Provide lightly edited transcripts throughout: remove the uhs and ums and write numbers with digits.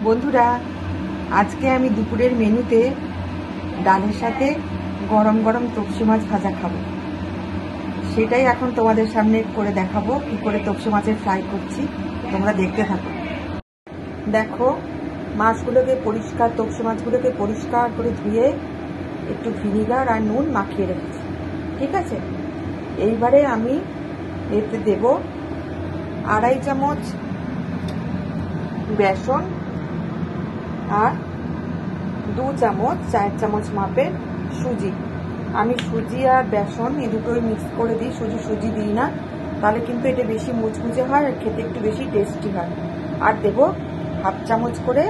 বন্ধুরা, আজকে আমি দুপুরের মেনুতে ডালের সাথে গরম গরম তপসি মাছ ভাজা খাবো। সেটাই এখন তোমাদের সামনে করে দেখাবো কি করে তপসি মাছের ফ্রাই করছি। তোমরা দেখতে থাকো। দেখো, মাছগুলোকে পরিষ্কার, তপসি মাছগুলোকে পরিষ্কার করে ধুয়ে একটু ভিনিগার আর নুন মাখিয়ে রেখেছি। ঠিক আছে, এইবারে আমি এতে দেব 2.5 চামচ বেসন আর 2 চামচ 4 চামচ মাপের সুজি। আমি সুজি আর বেসন এই দুটোই মিক্স করে দিই, সুজি দিই না, তাহলে কিন্তু এটা বেশি মুচমুচে হয় আর খেতে একটু বেশি টেস্টি হয়। আর দেব 1/2 চামচ করে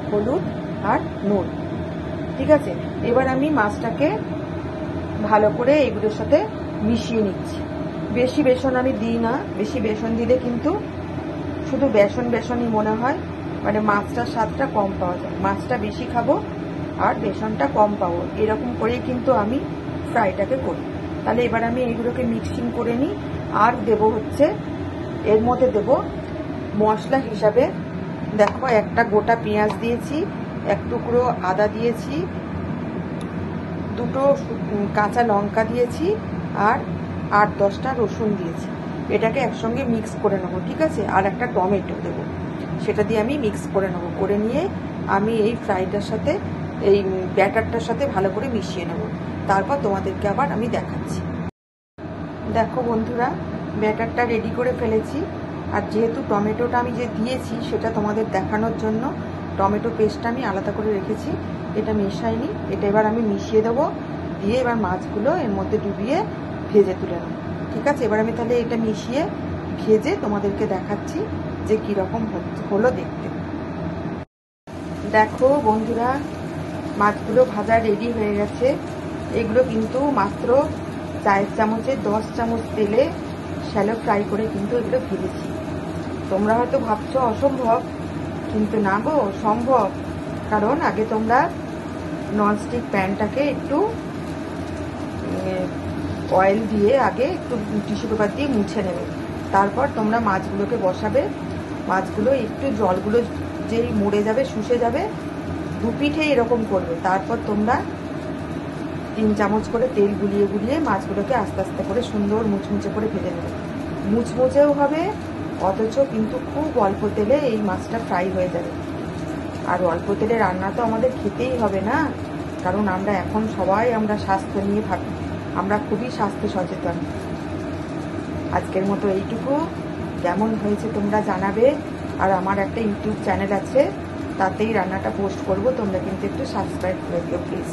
হলুদ আর নুন। ঠিক আছে, এবার আমি মাছটাকে ভালো করে এগুলোর সাথে মিশিয়ে নিচ্ছি। বেশি বেসন আমি দিই না, বেশি বেসন দিলে কিন্তু শুধু বেসনই মনে হয়, মানে মাছটার স্বাদটা কম পাওয়া যায়। মাছটা বেশি খাবো আর বেসনটা কম পাবো, এরকম করেই কিন্তু আমি ফ্রাইটাকে করি। তাহলে এবার আমি এইগুলোকে মিক্সিং করে নিই। আর দেব হচ্ছে এর মধ্যে দেব মশলা হিসাবে, দেখো একটা গোটা পেঁয়াজ দিয়েছি, 1 টুকরো আদা দিয়েছি, 2টো কাঁচা লঙ্কা দিয়েছি আর 8-10টা রসুন দিয়েছি। এটাকে একসঙ্গে মিক্স করে নেবো। ঠিক আছে, আর একটা টমেটো দেবো, সেটা দিয়ে আমি মিক্স করে নেবো। করে নিয়ে আমি এই ফ্রাইটার সাথে, এই ব্যাটারটার সাথে ভালো করে মিশিয়ে নেব। তারপর তোমাদেরকে আবার আমি দেখাচ্ছি। দেখো বন্ধুরা, ব্যাটারটা রেডি করে ফেলেছি। আর যেহেতু টমেটোটা আমি যে দিয়েছি সেটা তোমাদের দেখানোর জন্য টমেটো পেস্টটা আমি আলাদা করে রেখেছি, এটা মেশাইনি। এটা এবার আমি মিশিয়ে দেবো, দিয়ে এবার মাছগুলো এর মধ্যে ডুবিয়ে ভেজে তুলে নেব। ঠিক আছে, এবার আমি তাহলে এটা মিশিয়ে ভেজে তোমাদেরকে দেখাচ্ছি যে কীরকম হলো দেখতে। দেখো বন্ধুরা, মাছগুলো ভাজা রেডি হয়ে গেছে। এগুলো কিন্তু মাত্র 4 চামচে 10 চামচ তেলে শ্যালো ফ্রাই করে কিন্তু এগুলো ভেজেছি। তোমরা হয়তো ভাবছো অসম্ভব, কিন্তু না গো, সম্ভব। কারণ আগে তোমরা ননস্টিক প্যানটাকে একটু অয়েল দিয়ে আগে একটু টিস্যু পেপার দিয়ে মুছে নেবে। তারপর তোমরা মাছগুলোকে বসাবে। মাছগুলো একটু জলগুলো যেই মরে যাবে, শুষে যাবে, 2 পিঠে এরকম করবে। তারপর তোমরা 3 চামচ করে তেল গুলিয়ে মাছগুলোকে আস্তে আস্তে করে সুন্দর মুচমুচে করে ভেজে নেবে। মুচমুচেও হবে, অথচ কিন্তু খুব অল্প তেলে এই মাছটা ফ্রাই হয়ে যাবে। আর অল্প তেলে রান্না তো আমাদের খেতেই হবে না, কারণ আমরা এখন সবাই আমরা স্বাস্থ্য নিয়ে ভাবি, আমরা খুবই স্বাস্থ্য সচেতন। আজকের মতো এইটুকু। কেমন হয়েছে তোমরা জানাবে। আর আমার একটা ইউটিউব চ্যানেল আছে, তাতেই রান্নাটা পোস্ট করব, তোমরা কিন্তু একটু সাবস্ক্রাইব করে দিও প্লিজ।